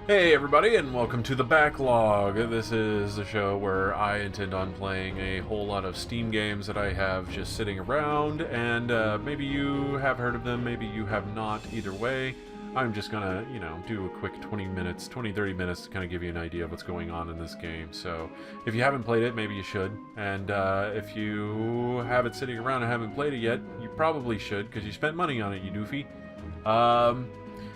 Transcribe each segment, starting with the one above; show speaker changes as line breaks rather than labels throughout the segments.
Hey everybody, and welcome to the Backlog. This is the show where I intend on playing a whole lot of Steam games that I have just sitting around, and maybe you have heard of them, maybe you have not. Either way, I'm just gonna, do a quick 30 minutes to kind of give you an idea of what's going on in this game. So, if you haven't played it, maybe you should, and if you have it sitting around and haven't played it yet, you probably should, because you spent money on it, you doofy.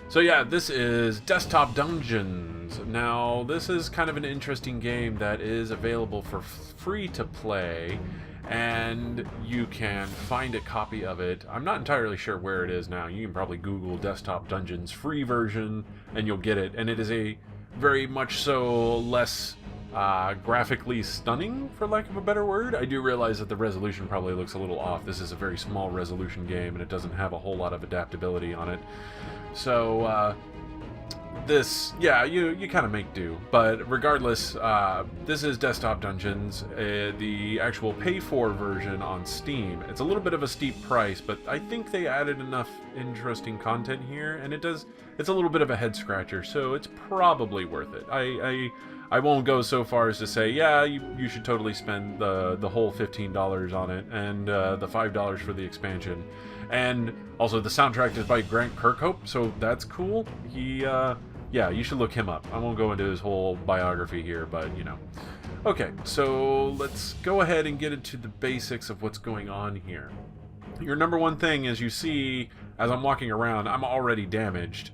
So yeah, this is Desktop Dungeons. Now, this is kind of an interesting game that is available for free to play, and you can find a copy of it. I'm not entirely sure where it is now. You can probably Google Desktop Dungeons free version, and you'll get it. And it is a very much so less graphically stunning, for lack of a better word. I do realize that the resolution probably looks a little off. This is a very small resolution game, and it doesn't have a whole lot of adaptability on it. So, this, yeah, you kind of make do. But regardless, this is Desktop Dungeons, the actual pay-for version on Steam. It's a little bit of a steep price, but I think they added enough interesting content here, and it's a little bit of a head-scratcher, so it's probably worth it. I won't go so far as to say, yeah, you should totally spend the whole $15 on it, and the $5 for the expansion. And also, the soundtrack is by Grant Kirkhope, so that's cool. Yeah, you should look him up. I won't go into his whole biography here, but, Okay, so let's go ahead and get into the basics of what's going on here. Your number one thing, as you see, as I'm walking around, I'm already damaged.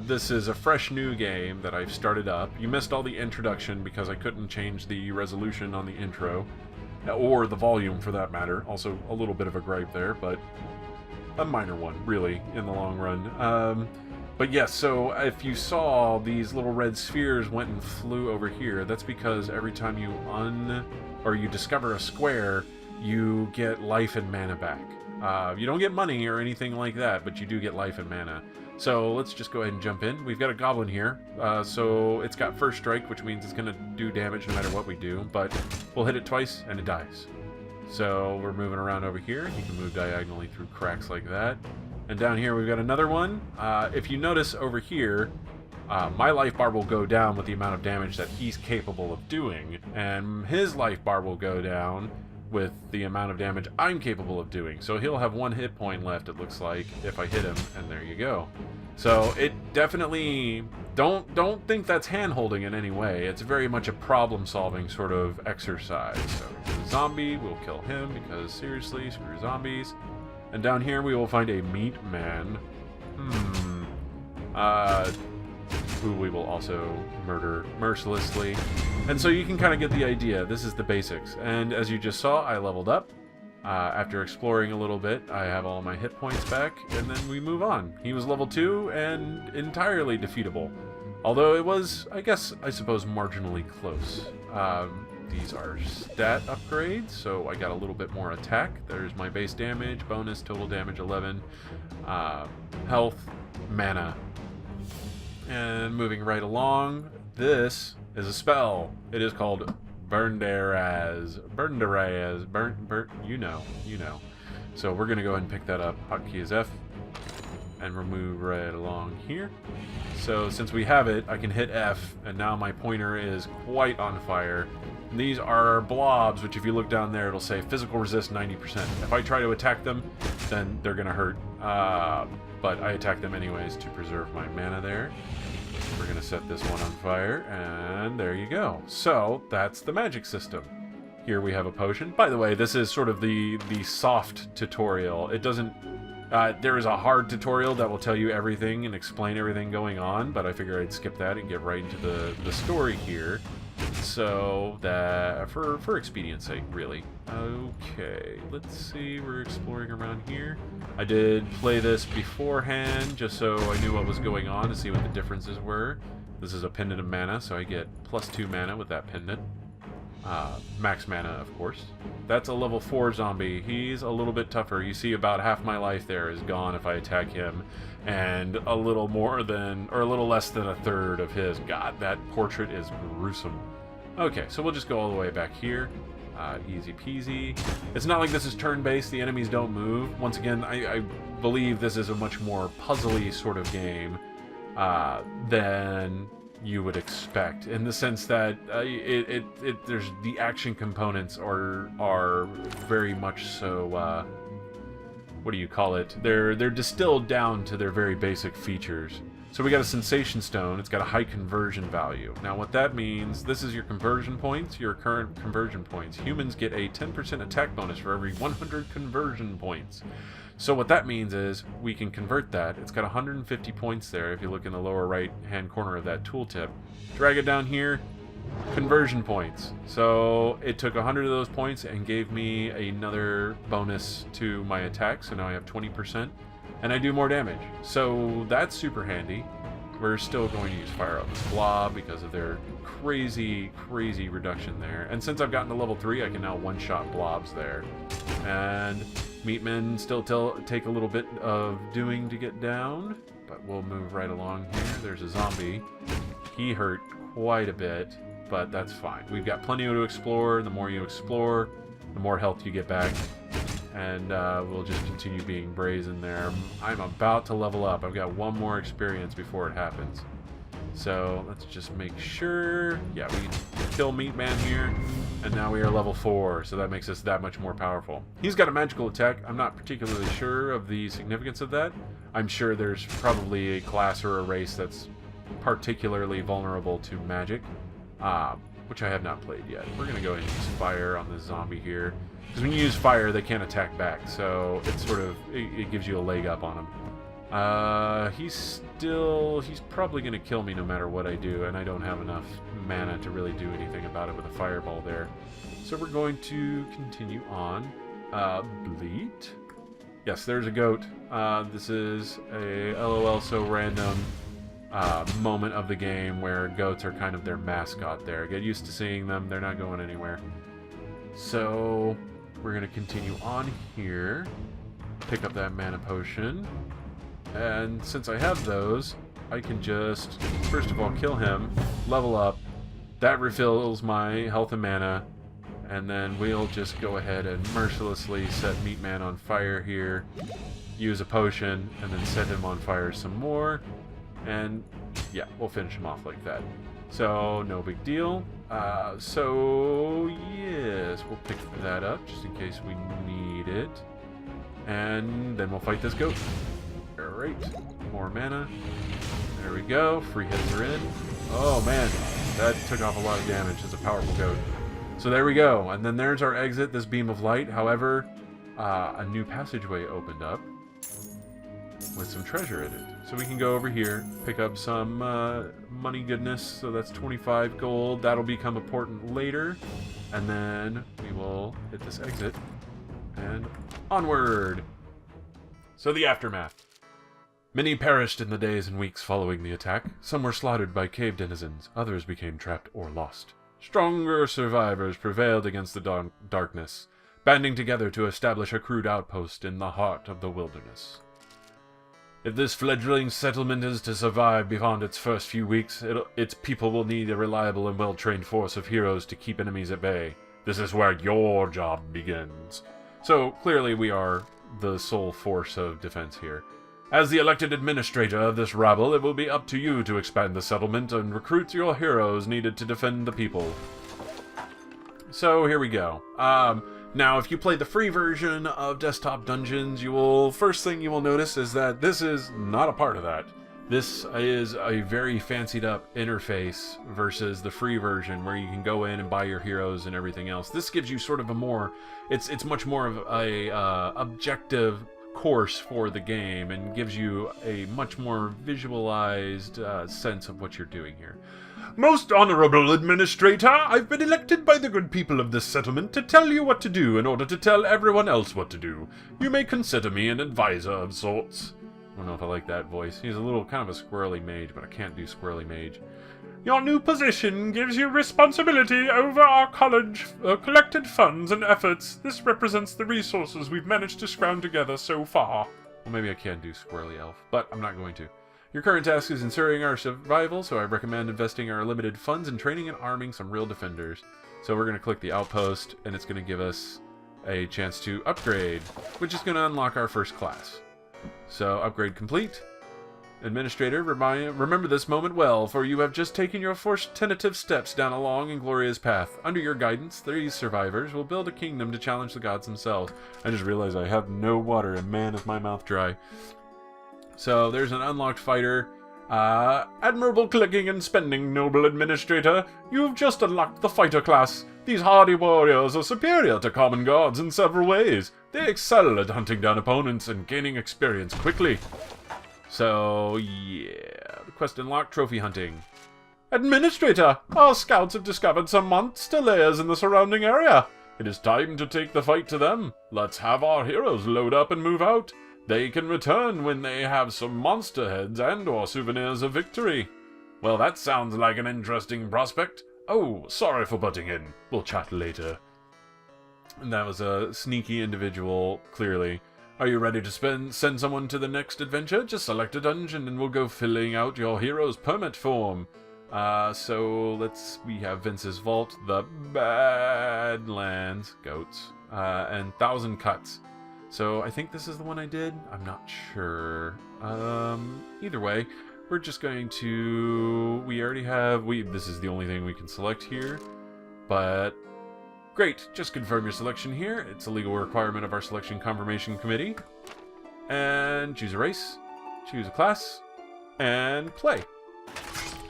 This is a fresh new game that I've started up. You missed all the introduction because I couldn't change the resolution on the intro, or the volume for that matter. Also, a little bit of a gripe there, but a minor one, really, in the long run. But yes, so if you saw these little red spheres went and flew over here, that's because every time you you discover a square, you get life and mana back. You don't get money or anything like that, but you do get life and mana. So let's just go ahead and jump in. We've got a goblin here, so it's got first strike, which means it's going to do damage no matter what we do, but we'll hit it twice and it dies. So we're moving around over here. You can move diagonally through cracks like that. And down here we've got another one. If you notice over here, my life bar will go down with the amount of damage that he's capable of doing, and his life bar will go down with the amount of damage I'm capable of doing. So he'll have one hit point left, it looks like, if I hit him, and there you go. So it definitely, don't think that's hand-holding in any way. It's very much a problem-solving sort of exercise. So zombie, we'll kill him because seriously, screw zombies. And down here we will find a meat man. Who we will also murder mercilessly. And so you can kind of get the idea. This is the basics. And as you just saw, I leveled up. After exploring a little bit, I have all my hit points back, and then we move on. He was level 2 and entirely defeatable. Although it was, I suppose, marginally close. These are stat upgrades, so I got a little bit more attack. There's my base damage, bonus, total damage 11, health, mana. And moving right along, this is a spell. It is called Burnderaz. You know. So we're going to go ahead and pick that up. Hotkey is F. And we'll move right along here. So since we have it, I can hit F, and now my pointer is quite on fire. And these are blobs, which if you look down there, it'll say physical resist 90%. If I try to attack them, then they're going to hurt. But I attack them anyways to preserve my mana there. We're going to set this one on fire, and there you go. So that's the magic system. Here we have a potion. By the way, this is sort of the soft tutorial. It doesn't... there is a hard tutorial that will tell you everything and explain everything going on, but I figure I'd skip that and get right into the story here. So that, for expedience sake, really. Okay, let's see, we're exploring around here. I did play this beforehand, just so I knew what was going on to see what the differences were. This is a pendant of mana, so I get +2 mana with that pendant. Max mana, of course. That's a level 4 zombie. He's a little bit tougher. You see about half my life there is gone if I attack him, and a little more than, or a little less than a third of his. God, that portrait is gruesome. Okay, so we'll just go all the way back here. Easy peasy. It's not like this is turn-based. The enemies don't move. Once again, I believe this is a much more puzzly sort of game than you would expect, in the sense that there's the action components are very much so. What do you call it? They're distilled down to their very basic features. So we got a sensation stone. It's got a high conversion value. Now what that means, this is your conversion points, your current conversion points. Humans get a 10% attack bonus for every 100 conversion points. So what that means is we can convert that. It's got 150 points there if you look in the lower right hand corner of that tooltip. Drag it down here, conversion points. So it took 100 of those points and gave me another bonus to my attack. So now I have 20%. And I do more damage. So that's super handy. We're still going to use Fire Up this Blob because of their crazy reduction there. And since I've gotten to level 3, I can now one-shot blobs there. And Meatmen still take a little bit of doing to get down, but we'll move right along here. There's a zombie. He hurt quite a bit, but that's fine. We've got plenty to explore. The more you explore, the more health you get back. And we'll just continue being brazen there. I'm about to level up. I've got one more experience before it happens. So let's just make sure. Yeah, we kill Meatman here. And now we are level 4, so that makes us that much more powerful. He's got a magical attack. I'm not particularly sure of the significance of that. I'm sure there's probably a class or a race that's particularly vulnerable to magic, which I have not played yet. We're going to go ahead and use fire on this zombie here. Because when you use fire, they can't attack back, so it's sort of, it gives you a leg up on him. He's probably going to kill me no matter what I do, and I don't have enough mana to really do anything about it with a fireball there. So we're going to continue on. Bleat? Yes, there's a goat. This is a LOL so random moment of the game where goats are kind of their mascot there. Get used to seeing them, they're not going anywhere. So we're going to continue on here, pick up that mana potion, and since I have those, I can just, first of all, kill him, level up, that refills my health and mana, and then we'll just go ahead and mercilessly set Meatman on fire here, use a potion, and then set him on fire some more, and yeah, we'll finish him off like that. So, no big deal. So, yes, we'll pick that up just in case we need it. And then we'll fight this goat. Alright, more mana. There we go, free hits are in. Oh man, that took off a lot of damage. It's a powerful goat. So there we go, and then there's our exit, this beam of light. However, a new passageway opened up with some treasure in it. So we can go over here, pick up some money goodness, so that's 25 gold. That'll become important later. And then we will hit this exit, and onward! So the aftermath. Many perished in the days and weeks following the attack. Some were slaughtered by cave denizens, others became trapped or lost. Stronger survivors prevailed against the darkness, banding together to establish a crude outpost in the heart of the wilderness. If this fledgling settlement is to survive beyond its first few weeks, its people will need a reliable and well-trained force of heroes to keep enemies at bay. This is where your job begins. So, clearly we are the sole force of defense here. As the elected administrator of this rabble, it will be up to you to expand the settlement and recruit your heroes needed to defend the people. So, here we go. Now, if you play the free version of Desktop Dungeons, first thing you will notice is that this is not a part of that. This is a very fancied up interface versus the free version where you can go in and buy your heroes and everything else. This gives you sort of it's much more of a objective course for the game and gives you a much more visualized sense of what you're doing here. Most honorable administrator, I've been elected by the good people of this settlement to tell you what to do in order to tell everyone else what to do. You may consider me an advisor of sorts. I don't know if I like that voice. He's a little kind of a squirrely mage, but I can't do squirrely mage. Your new position gives you responsibility over our college collected funds and efforts. This represents the resources we've managed to scrounge together so far. Well, maybe I can do squirrely elf, but I'm not going to. Your current task is ensuring our survival, so I recommend investing our limited funds in training and arming some real defenders. So we're going to click the outpost, and it's going to give us a chance to upgrade, which is going to unlock our first class. So upgrade complete. Administrator, remember this moment well, for you have just taken your first tentative steps down a long and glorious path. Under your guidance, these survivors will build a kingdom to challenge the gods themselves. I just realized I have no water, and man, is my mouth dry. So, there's an unlocked fighter. Admirable clicking and spending, noble administrator. You've just unlocked the fighter class. These hardy warriors are superior to common gods in several ways. They excel at hunting down opponents and gaining experience quickly. So, yeah. The quest unlocked, trophy hunting. Administrator, our scouts have discovered some monster layers in the surrounding area. It is time to take the fight to them. Let's have our heroes load up and move out. They can return when they have some monster heads and/or souvenirs of victory. Well, that sounds like an interesting prospect. Oh, sorry for butting in. We'll chat later. And that was a sneaky individual, clearly. Are you ready to send someone to the next adventure? Just select a dungeon and we'll go filling out your hero's permit form. We have Vince's Vault, the Badlands, goats, and 1,000 Cuts. So I think this is the one I did. I'm not sure. Either way, we're just going to... We already have... This is the only thing we can select here. But... Great, just confirm your selection here. It's a legal requirement of our selection confirmation committee. And choose a race, choose a class, and play.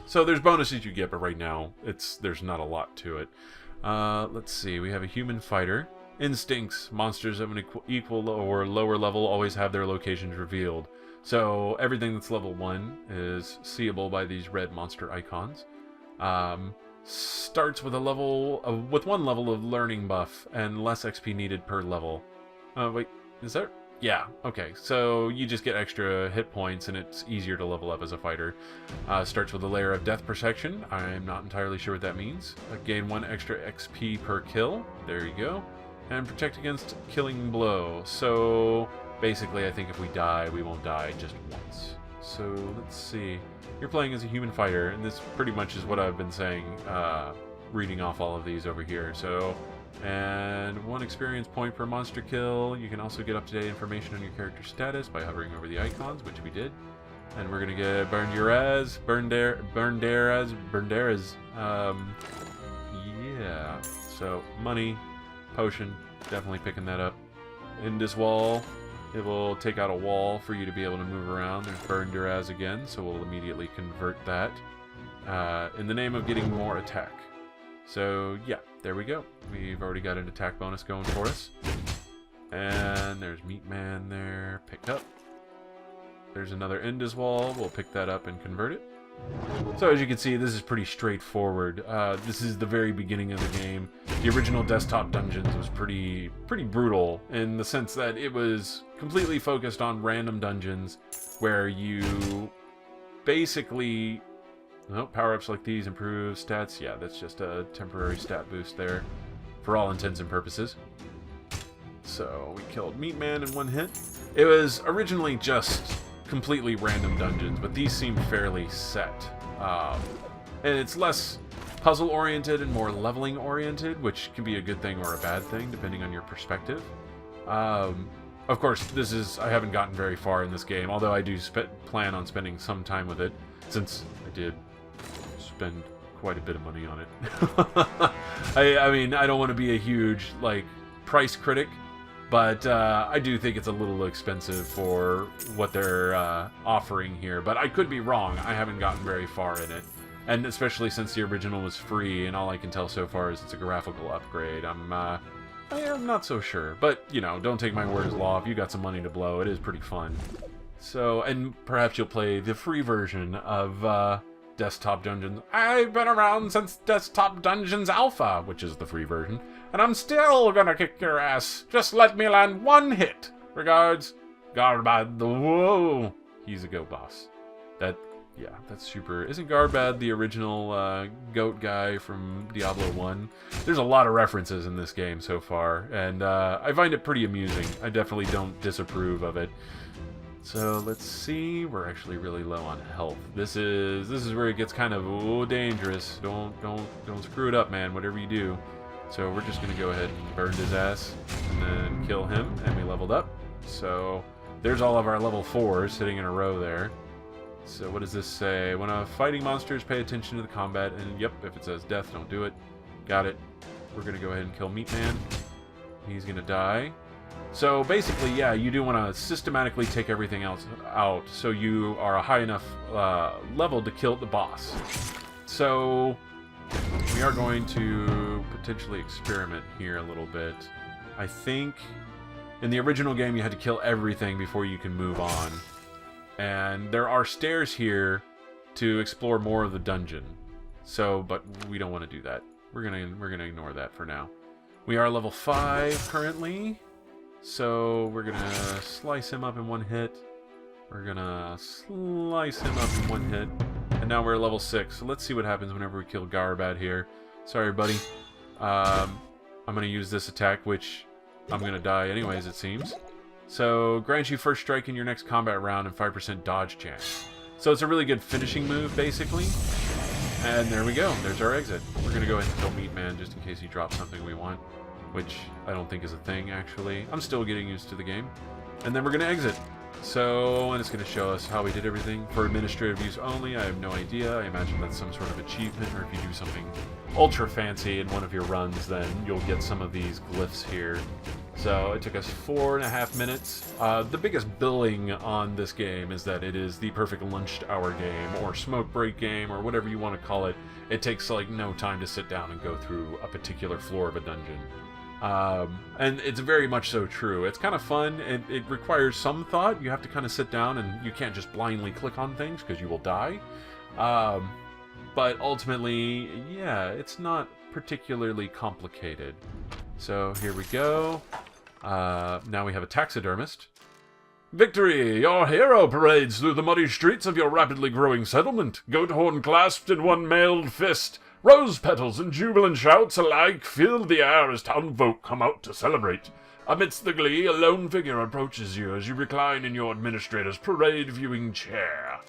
So there's bonuses you get, but right now there's not a lot to it. Let's see, we have a human fighter. Instincts, monsters of an equal or lower level always have their locations revealed. So everything that's level 1 is seeable by these red monster icons. Starts with with one level of learning buff and less XP needed per level. Wait, is there? Yeah, okay. So you just get extra hit points and it's easier to level up as a fighter. Starts with a layer of death protection. I'm not entirely sure what that means. Gain 1 extra XP per kill. There you go. And protect against killing blow. So basically I think if we die, we won't die just once. So let's see. You're playing as a human fighter, and this pretty much is what I've been saying, reading off all of these over here. So, and 1 experience point per monster kill. You can also get up-to-date information on your character status by hovering over the icons, which we did. And we're gonna get Bernderas. Yeah. So money, potion, definitely picking that up. Indus Wall. It will take out a wall for you to be able to move around. There's Burn Duraz again, so we'll immediately convert that in the name of getting more attack. So, yeah, there we go. We've already got an attack bonus going for us. And there's Meat Man there, picked up. There's another Indus Wall. We'll pick that up and convert it. So as you can see, this is pretty straightforward. This is the very beginning of the game. The original desktop dungeons was pretty brutal in the sense that it was completely focused on random dungeons where you basically... Oh, power-ups like these improve stats. Yeah, that's just a temporary stat boost there for all intents and purposes. So we killed Meat Man in 1 hit. It was originally just completely random dungeons, but these seem fairly set. And it's less puzzle-oriented and more leveling-oriented, which can be a good thing or a bad thing, depending on your perspective. Of course, I haven't gotten very far in this game, although I do plan on spending some time with it, since I did spend quite a bit of money on it. I mean, I don't want to be a huge, price critic, but I do think it's a little expensive for what they're offering here. But I could be wrong. I haven't gotten very far in it. And especially since the original was free, and all I can tell so far is it's a graphical upgrade. I'm not so sure. But, don't take my word as law. If you got some money to blow, it is pretty fun. So, and perhaps you'll play the free version of Desktop Dungeons. I've been around since Desktop Dungeons Alpha, which is the free version, and I'm still gonna kick your ass. Just let me land 1 hit. Regards, Garbad. Whoa, he's a goat boss. Yeah, that's super. Isn't Garbad the original goat guy from Diablo 1? There's a lot of references in this game so far, and I find it pretty amusing. I definitely don't disapprove of it. So let's see. We're actually really low on health. This is where it gets kind of dangerous. Don't screw it up, man. Whatever you do. So we're just gonna go ahead and burn his ass and then kill him, and we leveled up. So there's all of our level 4s sitting in a row there. So what does this say? When fighting monsters, pay attention to the combat. And yep, if it says death, don't do it. Got it. We're going to go ahead and kill Meat Man. He's going to die. So basically, yeah, you do want to systematically take everything else out so you are a high enough level to kill the boss. So we are going to potentially experiment here a little bit. I think in the original game you had to kill everything before you can move on. And there are stairs here to explore more of the dungeon. So, but we don't want to do that. We're gonna ignore that for now. We are level 5 currently. So we're gonna slice him up in one hit. We're gonna slice him up in one hit. And now we're level 6. So let's see what happens whenever we kill Garbad here. Sorry, buddy. I'm gonna use this attack, which I'm gonna die anyways, it seems. So grants you first strike in your next combat round and 5% dodge chance. So it's a really good finishing move, basically. And there we go. There's our exit. We're gonna go ahead and kill Meat Man just in case he drops something we want. Which I don't think is a thing, actually. I'm still getting used to the game. And then we're going to exit. So, and it's going to show us how we did everything. For administrative use only, I have no idea. I imagine that's some sort of achievement, or if you do something ultra fancy in one of your runs, then you'll get some of these glyphs here. So, it took us 4.5 minutes. The biggest billing on this game is that it is the perfect lunch hour game, or smoke break game, or whatever you want to call it. It takes, like, no time to sit down and go through a particular floor of a dungeon. And it's very much so true. It's kind of fun. It requires some thought. You have to kind of sit down, and you can't just blindly click on things because you will die. But ultimately, yeah, it's not particularly complicated. So here we go. Now we have a taxidermist. Victory! Your hero parades through the muddy streets of your rapidly growing settlement, goat horn clasped in one mailed fist. Rose petals and jubilant shouts alike fill the air as townfolk come out to celebrate. Amidst the glee, a lone figure approaches you as you recline in your administrator's parade viewing chair.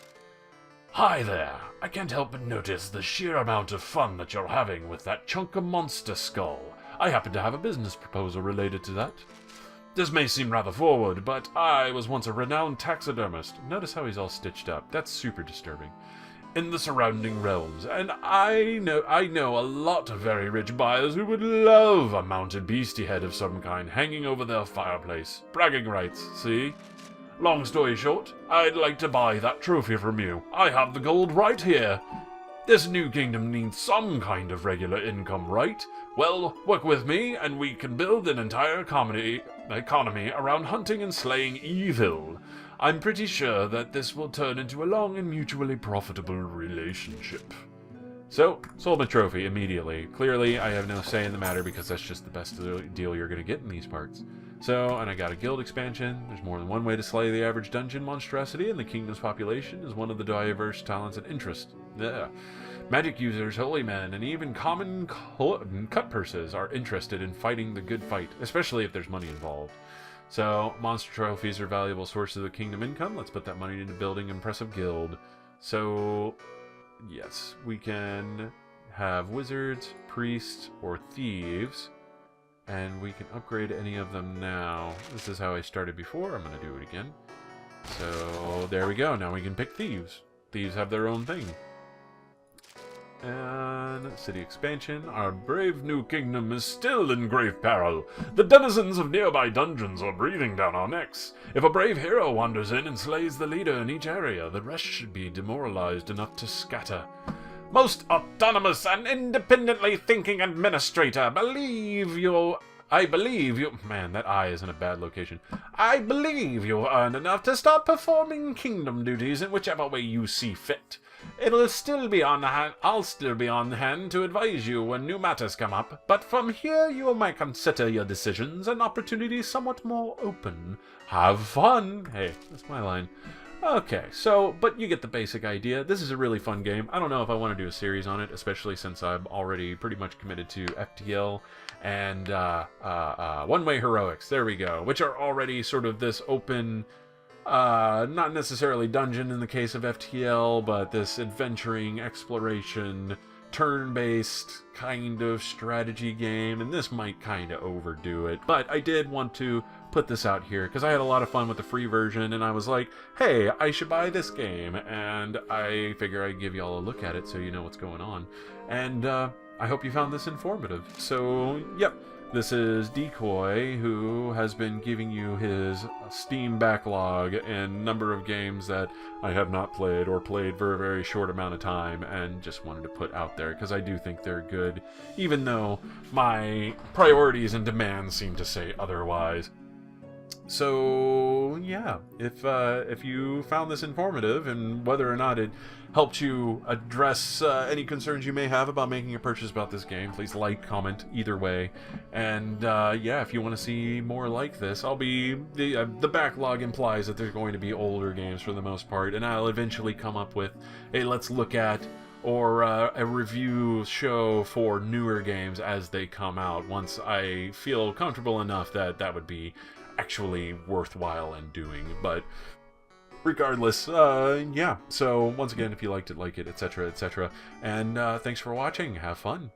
Hi there. I can't help but notice the sheer amount of fun that you're having with that chunk of monster skull. I happen to have a business proposal related to that. This may seem rather forward, but I was once a renowned taxidermist. Notice how he's all stitched up. That's super disturbing. In the surrounding realms, and I know a lot of very rich buyers who would love a mounted beastie head of some kind hanging over their fireplace. Bragging rights, see? Long story short, I'd like to buy that trophy from you. I have the gold right here. This new kingdom needs some kind of regular income, right? Well, work with me, and we can build an entire economy around hunting and slaying evil. I'm pretty sure that this will turn into a long and mutually profitable relationship. So, sold my trophy immediately. Clearly, I have no say in the matter because that's just the best deal you're going to get in these parts. So, and I got a guild expansion. There's more than one way to slay the average dungeon monstrosity, and the kingdom's population is one of the diverse talents and interests. Yeah. Magic users, holy men, and even common cut purses are interested in fighting the good fight, especially if there's money involved. So, monster trophies are valuable sources of the kingdom income. Let's put that money into building an impressive guild. So, yes, we can have wizards, priests, or thieves. And we can upgrade any of them now. This is how I started before. I'm going to do it again. So, there we go. Now we can pick thieves. Thieves have their own thing. And city expansion. Our brave new kingdom is still in grave peril. The denizens of nearby dungeons are breathing down our necks. If a brave hero wanders in and slays the leader in each area, the rest should be demoralized enough to scatter. Most autonomous and independently thinking administrator, I believe you... Man, that eye is in a bad location. I believe you've earned enough to start performing kingdom duties in whichever way you see fit. I'll still be on hand to advise you when new matters come up, but from here you might consider your decisions and opportunities somewhat more open. Have fun! Hey, that's my line. Okay, so, but you get the basic idea. This is a really fun game. I don't know if I want to do a series on it, especially since I'm already pretty much committed to FTL and One-Way Heroics, there we go, which are already sort of this open, not necessarily dungeon in the case of FTL, but this adventuring, exploration, turn-based kind of strategy game, and this might kind of overdo it, but I did want to put this out here because I had a lot of fun with the free version, and I was like, hey, I should buy this game, and I figure I'd give y'all a look at it so you know what's going on. And I hope you found this informative. So, yep, this is Decoy, who has been giving you his Steam backlog and number of games that I have not played or played for a very short amount of time, and just wanted to put out there because I do think they're good, even though my priorities and demands seem to say otherwise. So yeah, if you found this informative, and whether or not it helped you address any concerns you may have about making a purchase about this game, please like, comment, either way. And yeah, if you want to see more like this, the backlog implies that there's going to be older games for the most part, and I'll eventually come up with a let's look at or a review show for newer games as they come out, once I feel comfortable enough that that would be actually worthwhile and doing. But regardless, yeah, so once again, if you liked it, like it, etc., etc., and thanks for watching. Have fun.